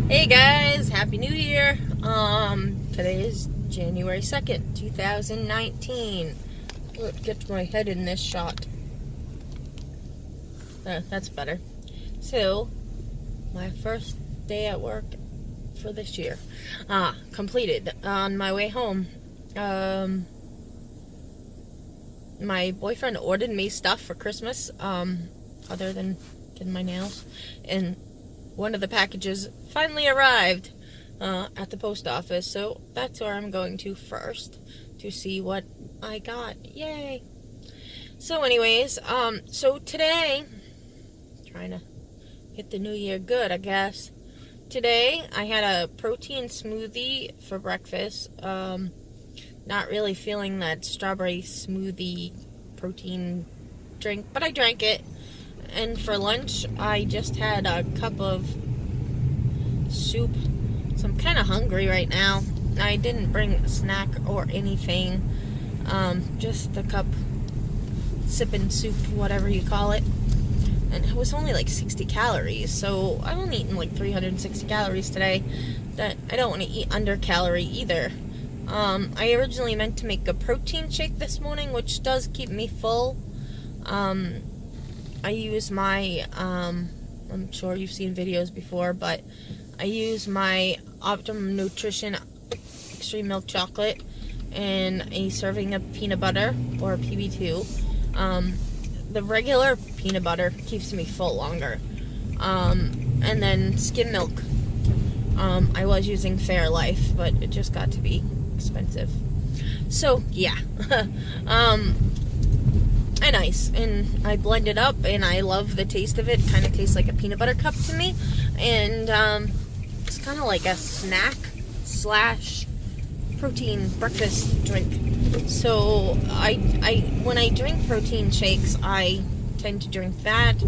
Hey guys, Happy New Year. Today is January 2nd, 2019. Let's get my head in this shot. That's better. So, my first day at work for this year. Completed. On my way home, my boyfriend ordered me stuff for Christmas, other than getting my nails, and one of the packages finally arrived at the post office, so that's where I'm going to first to see what I got. Yay! So anyways, so today, trying to hit the new year good, I guess. Today, I had a protein smoothie for breakfast. Not really feeling that strawberry smoothie protein drink, but I drank it. And for lunch, I just had a cup of soup. So I'm kind of hungry right now. I didn't bring a snack or anything. Just a cup, sipping soup, whatever you call it. And it was only like 60 calories. So I've only eaten like 360 calories today. That I don't want to eat under calorie either. I originally meant to make a protein shake this morning, which does keep me full. I use my, I'm sure you've seen videos before, but I use my Optimum Nutrition Extreme Milk Chocolate and a serving of peanut butter, or PB2. The regular peanut butter keeps me full longer. And then skim milk. I was using Fairlife, but it just got to be expensive. So, yeah. And nice, and I blend it up, and I love the taste of it. Kind of tastes like a peanut butter cup to me, and it's kind of like a snack slash protein breakfast drink. So I when I drink protein shakes, I tend to drink that.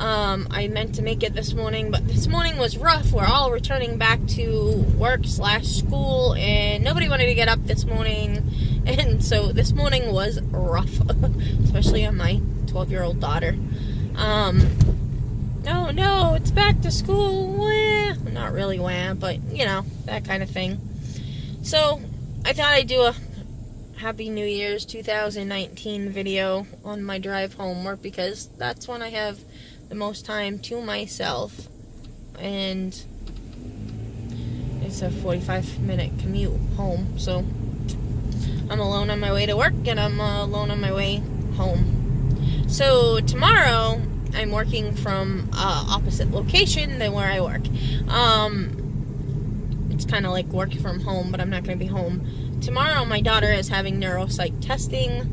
I meant to make it this morning, but this morning was rough. We're all returning back to work slash school, and nobody wanted to get up this morning. And so this morning was rough, especially on my 12-year-old daughter. No, it's back to school. Wah. Not really wah, but, you know, that kind of thing. So I thought I'd do a Happy New Year's 2019 video on my drive home work, because that's when I have the most time to myself, and it's a 45-minute commute home, so I'm alone on my way to work, and I'm alone on my way home. So tomorrow, I'm working from opposite location than where I work. It's kind of like working from home, but I'm not going to be home. Tomorrow, my daughter is having neuropsych testing.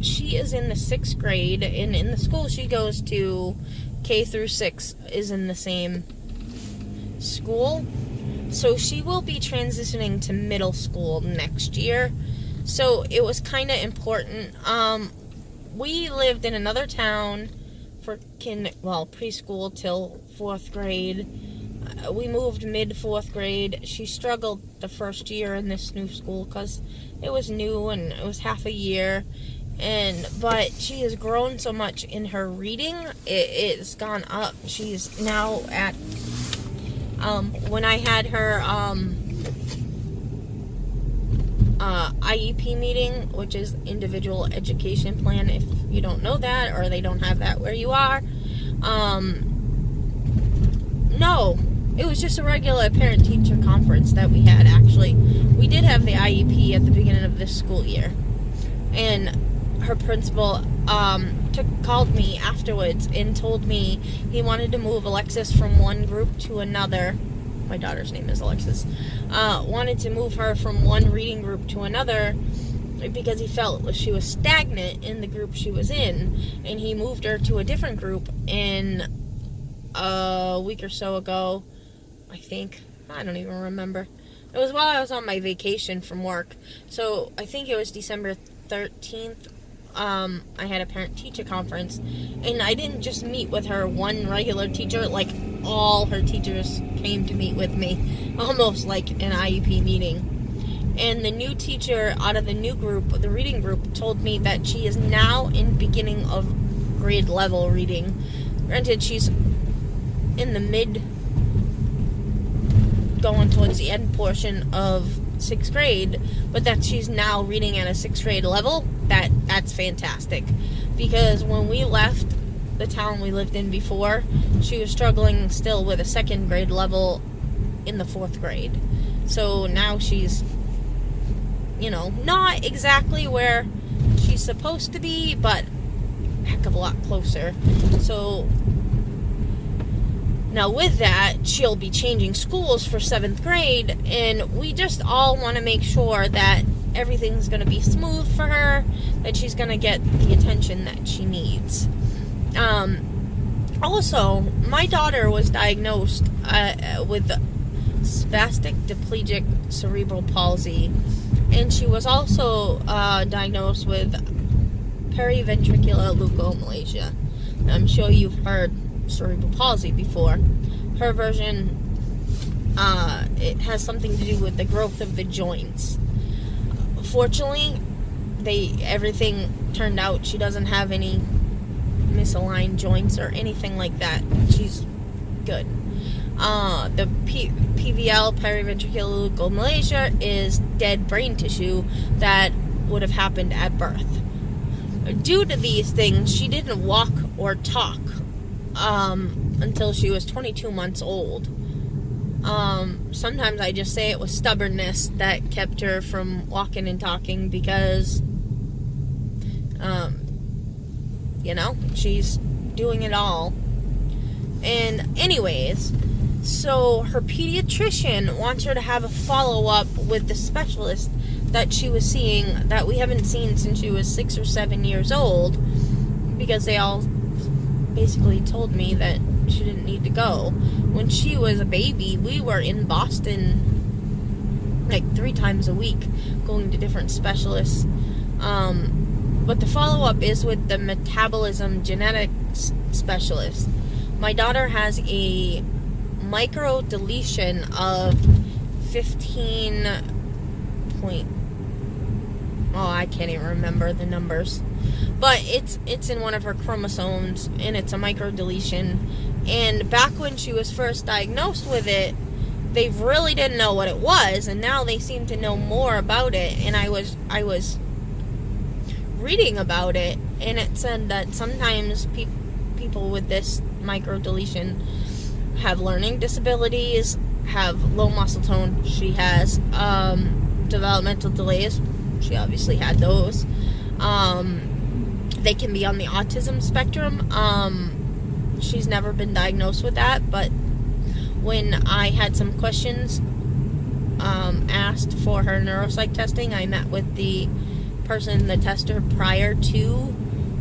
She is in the 6th grade, and in the school she goes to, K through 6 is in the same school. So she will be transitioning to middle school next year. So it was kind of important. We lived in another town for preschool till 4th grade. We moved mid-4th grade. She struggled the first year in this new school because it was new and it was half a year. But she has grown so much in her reading. It's gone up. She's now at, when I had her IEP meeting, which is Individual Education Plan, if you don't know that, or they don't have that where you are. No, it was just a regular parent-teacher conference that we had, actually. We did have the IEP at the beginning of this school year. And her principal called me afterwards and told me he wanted to move Alexis from one group to another. My daughter's name is Alexis. Wanted to move her from one reading group to another because he felt she was stagnant in the group she was in, and he moved her to a different group in a week or so ago, I think. I don't even remember. It was while I was on my vacation from work. So I think it was December 13th. I had a parent-teacher conference, and I didn't just meet with her one regular teacher, like all her teachers came to meet with me, almost like an IEP meeting. And the new teacher out of the new group, the reading group, told me that she is now in beginning of grade level reading. Granted, she's in the going towards the end portion of 6th grade, but that she's now reading at a 6th grade level, that's fantastic. Because when we left the town we lived in before, she was struggling still with a 2nd grade level in the 4th grade. So now she's, not exactly where she's supposed to be, but a heck of a lot closer. So now with that, she'll be changing schools for 7th grade, and we just all want to make sure that everything's going to be smooth for her, that she's going to get the attention that she needs. Also, my daughter was diagnosed with spastic diplegic cerebral palsy, and she was also diagnosed with periventricular leukomalacia. I'm sure you've heard cerebral palsy before. Her version, it has something to do with the growth of the joints. Fortunately, everything turned out. She doesn't have any misaligned joints or anything like that. She's good. The PVL, periventricular leukomalacia, is dead brain tissue that would have happened at birth. Due to these things, she didn't walk or talk until she was 22 months old. Sometimes I just say it was stubbornness that kept her from walking and talking because, she's doing it all. And anyways, so her pediatrician wants her to have a follow-up with the specialist that she was seeing, that we haven't seen since she was 6 or 7 years old, because they all basically told me that she didn't need to go. When she was a baby, we were in Boston like 3 times a week, going to different specialists. But the follow-up is with the metabolism genetics specialist. My daughter has a micro deletion of 15 point. Oh, I can't even remember the numbers. But it's in one of her chromosomes, and it's a micro deletion. And back when she was first diagnosed with it, they really didn't know what it was, and now they seem to know more about it. And I was reading about it, and it said that sometimes people with this micro deletion have learning disabilities, have low muscle tone. She has developmental delays. She obviously had those. They can be on the autism spectrum. She's never been diagnosed with that, but when I had some questions asked for her neuropsych testing, I met with the person, the tester, prior to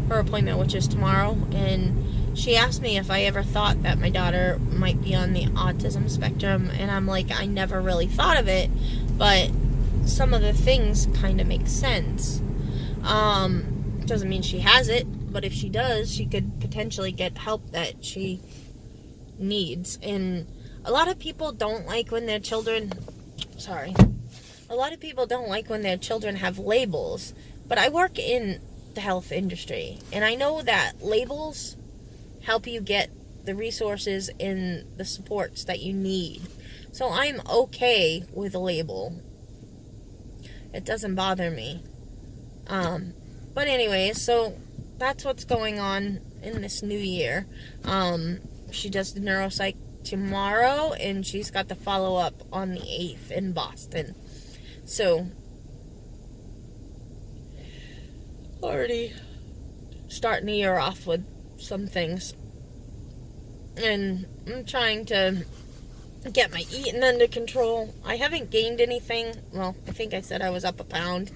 her appointment, which is tomorrow, and she asked me if I ever thought that my daughter might be on the autism spectrum, and I'm like, I never really thought of it, but some of the things kind of make sense. Doesn't mean she has it, but if she does, she could potentially get help that she needs. And a lot of people don't like when their children have labels, but I work in the health industry, and I know that labels help you get the resources and the supports that you need. So I'm okay with a label. It doesn't bother me. But anyways, so that's what's going on in this new year. She does the neuropsych tomorrow, and she's got the follow-up on the 8th in Boston. So, already starting the year off with some things. And I'm trying to get my eating under control. I haven't gained anything. Well, I think I said I was up a pound,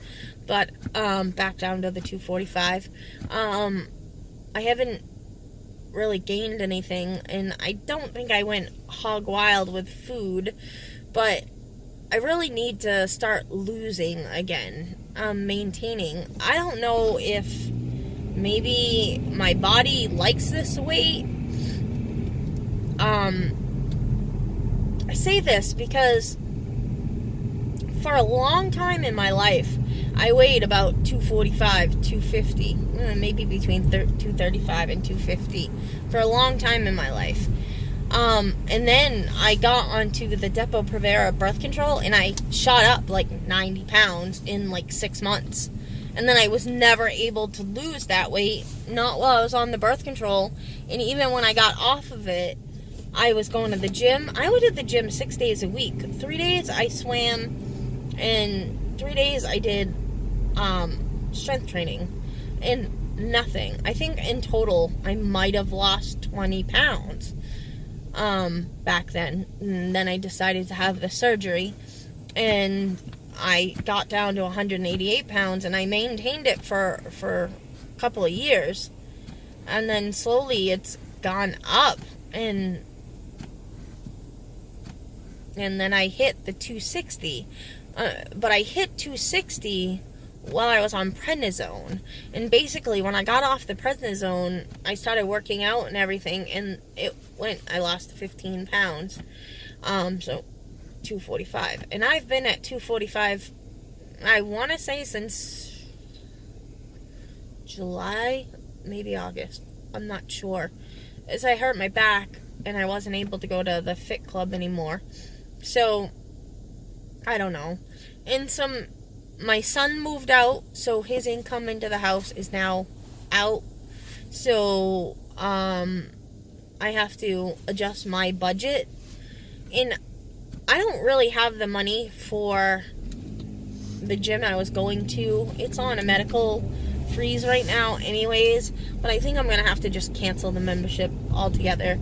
but back down to the 245. I haven't really gained anything, and I don't think I went hog wild with food, but I really need to start losing again, maintaining. I don't know if maybe my body likes this weight. I say this because for a long time in my life, I weighed about 245, 250, maybe between 235 and 250 for a long time in my life. And then I got onto the Depo-Provera birth control, and I shot up like 90 pounds in like 6 months. And then I was never able to lose that weight, not while I was on the birth control. And even when I got off of it, I was going to the gym. I went to the gym 6 days a week. 3 days I swam, and 3 days I did strength training. And nothing. I think in total I might have lost 20 pounds back then. And then I decided to have the surgery, and I got down to 188 pounds, and I maintained it for a couple of years, and then slowly it's gone up, and then I hit the 260, but I hit 260 while I was on prednisone. And basically when I got off the prednisone, I started working out and everything, and I lost 15 pounds, so 245, and I've been at 245, I want to say since July, maybe August, I'm not sure, as I hurt my back, and I wasn't able to go to the fit club anymore, so, I don't know. And my son moved out, so his income into the house is now out, so, I have to adjust my budget, and I don't really have the money for the gym I was going to. It's on a medical freeze right now anyways, but I think I'm going to have to just cancel the membership altogether.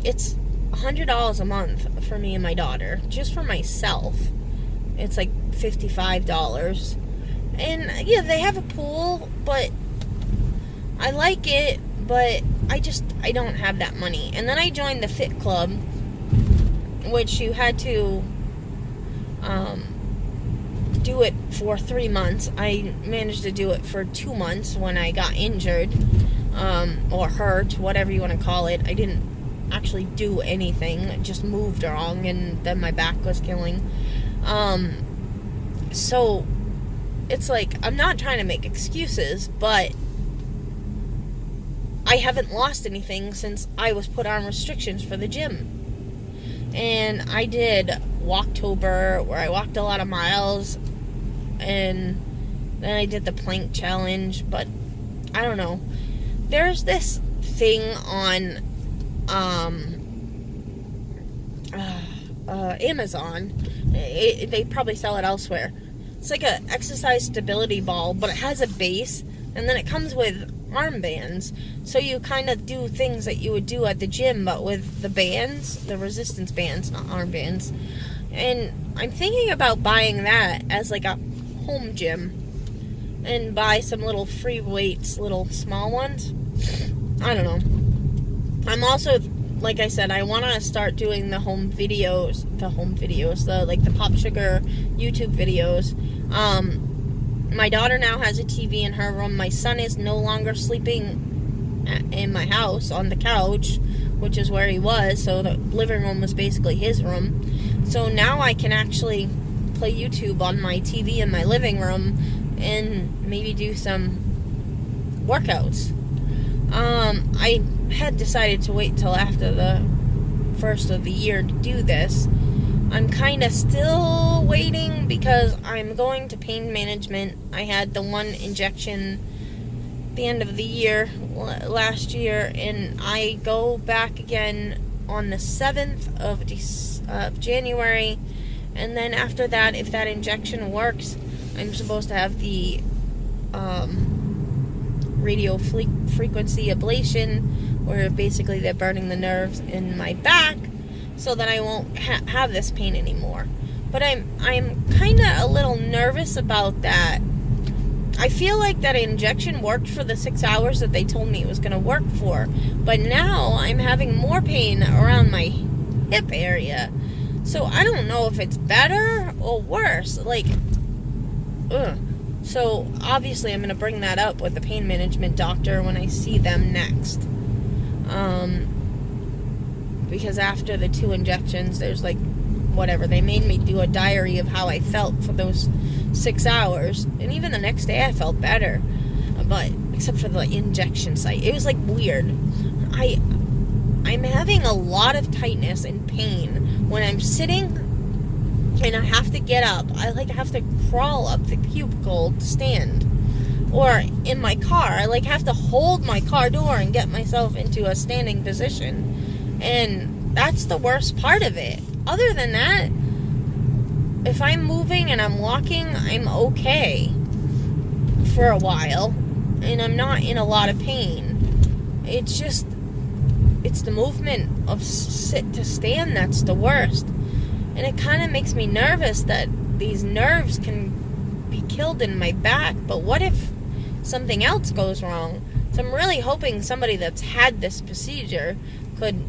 It's $100 a month for me and my daughter. Just for myself, it's like $55. And yeah, they have a pool, but I like it, but I don't have that money. And then I joined the Fit Club, which you had to do it for 3 months. I managed to do it for 2 months when I got injured, or hurt, whatever you want to call it. I didn't actually do anything, I just moved wrong, and then my back was killing. So it's like, I'm not trying to make excuses, but I haven't lost anything since I was put on restrictions for the gym. And I did Walktober, where I walked a lot of miles, and then I did the plank challenge, but I don't know. There's this thing on Amazon. They probably sell it elsewhere. It's like a exercise stability ball, but it has a base, and then it comes with armbands, so you kind of do things that you would do at the gym, but with the bands, the resistance bands, not armbands. And I'm thinking about buying that as like a home gym, and buy some little free weights, little small ones. I don't know. I'm also, like I said, I want to start doing the Pop Sugar YouTube videos. My daughter now has a TV in her room. My son is no longer sleeping in my house on the couch, which is where he was, so the living room was basically his room. So now I can actually play YouTube on my TV in my living room and maybe do some workouts. I had decided to wait till after the first of the year to do this. I'm kind of still waiting because I'm going to pain management. I had the one injection at the end of the year, last year, and I go back again on the 7th of January, and then after that, if that injection works, I'm supposed to have the radio frequency ablation, where basically they're burning the nerves in my back, so that I won't have this pain anymore. But I'm kind of a little nervous about that. I feel like that injection worked for the 6 hours that they told me it was going to work for. But now I'm having more pain around my hip area. So I don't know if it's better or worse. Like, ugh. So obviously I'm going to bring that up with the pain management doctor when I see them next. Because after the 2 injections, there's like, whatever, they made me do a diary of how I felt for those 6 hours. And even the next day I felt better. But, except for the injection site. It was like weird. I I'm having a lot of tightness and pain when I'm sitting and I have to get up. I have to crawl up the cubicle to stand. Or in my car, I have to hold my car door and get myself into a standing position. And that's the worst part of it. Other than that, if I'm moving and I'm walking, I'm okay for a while. And I'm not in a lot of pain. It's the movement of sit to stand that's the worst. And it kind of makes me nervous that these nerves can be killed in my back. But what if something else goes wrong? So I'm really hoping somebody that's had this procedure could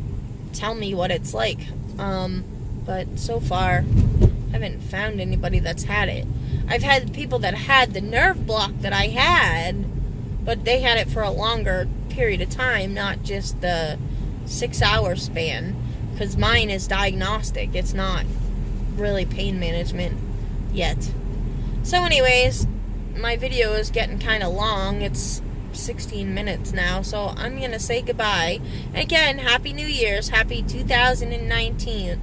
tell me what it's like. But so far, I haven't found anybody that's had it. I've had people that had the nerve block that I had, but they had it for a longer period of time, not just the 6-hour span, because mine is diagnostic. It's not really pain management yet. So anyways, my video is getting kind of long. It's 16 minutes now, so I'm going to say goodbye. Again, Happy New Year's. Happy 2019.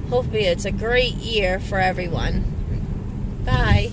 Hopefully it's a great year for everyone. Bye.